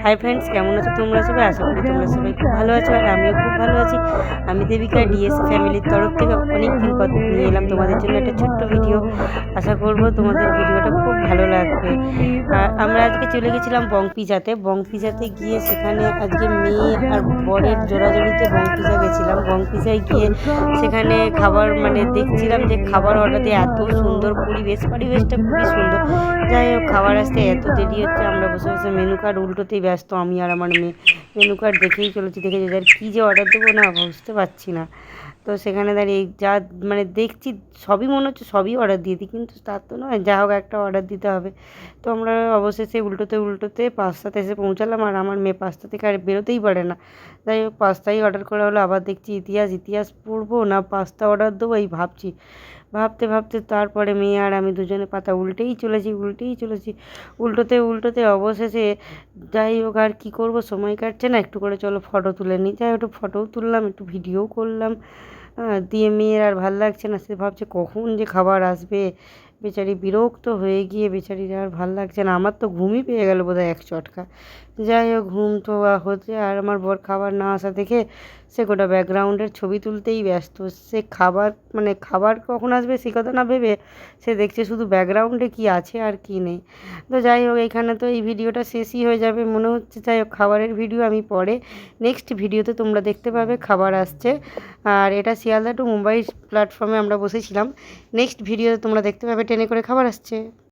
Hi friends, কেমন আছো তোমরা সবাই? আশা করি তোমরা সবাই খুব ভালো আছো আর আমিও খুব ভালো আছি। আমি দেবিকা ডিএস ফ্যামিলির তরফ থেকে অনেক দিন পর নিয়ে এলাম তোমাদের জন্য একটা ছোট্ট ভিডিও। আশা করব তোমাদের ভিডিওটা খুব ভালো লাগবে। আমরা আজকে চলে গেছিলাম বংপিজাতে গিয়ে সেখানে আজকে মেয়ে আর বরের জোড়াজড়িতে বংপিজা গেছিলাম। বংপিজায় গিয়ে সেখানে খাবার দেখছিলাম যে খাবার অর্ডার দিয়ে এত সুন্দর পরিবেশটা খুবই সুন্দর। যাই হোক, খাবার আসতে এত দেরি হচ্ছে, আমরা বসে বসে মেনু কার্ড উল্টোতেই ব্যস্ত আমি আর আমার মেয়ে। মেনু কার্ড দেখেই চলেছি যার কী যে অর্ডার দেবো না বুঝতে পারছি না। তো সেখানে দাঁড়িয়ে যা দেখছি সবই মনে হচ্ছে সবই অর্ডার দিয়ে দিই, কিন্তু তার তো নয়, যা হোক একটা অর্ডার দিতে হবে। তো আমরা অবশেষে উল্টোতে পাস্তাতে এসে পৌঁছালাম আর আমার মেয়ে পাস্তা থেকে আর বেরোতেই পারে না। যাই হোক, পাস্তাই অর্ডার করা হলো। আবার দেখছি ইতিহাস পড়বো না পাস্তা অর্ডার দেবো এই ভাবতে তারপরে মেয়ে আর আমি দুজনে পাতা উল্টেই চলেছি উল্টোতে অবশেষে যাই হোক আর কী করবো, সময় কাটছে না, একটু করে চলো ফটো তুলে নিই। যাই একটু ফটোও তুললাম, একটু ভিডিও করলাম। দিয়ে মেয়ের আর ভাল লাগছে না, সে ভাবছে কখন যে খাবার আসবে। বেচারি বিরক্ত হয়ে গিয়ে বেচারির আর ভাল লাগছে না। আমার তো ঘুমই পেয়ে গেল বোধহয় এক চটকা। যাই হোক, ঘুম তো হচ্ছে আর আমার বর খাবার না আসা দেখে সে গোটা ব্যাকগ্রাউন্ডের ছবি তুলতেই ব্যস্ত। সে খাবার কখন আসবে সে কথা না ভেবে সে দেখছে শুধু ব্যাকগ্রাউন্ডে কি আছে আর কি নেই। তো যাই হোক, এখানে তো এই ভিডিওটা শেষই হয়ে যাবে মনে হচ্ছে। যাই হোক, খাবারের ভিডিও আমি পরে নেক্সট ভিডিওতে তোমরা দেখতে পাবে। খাবার আসছে আর এটা শিয়ালদা টু মুম্বাই প্ল্যাটফর্মে আমরা বসেছিলাম। নেক্সট ভিডিওতে তোমরা দেখতে পাবে ট্রেনে করে খাবার আসছে।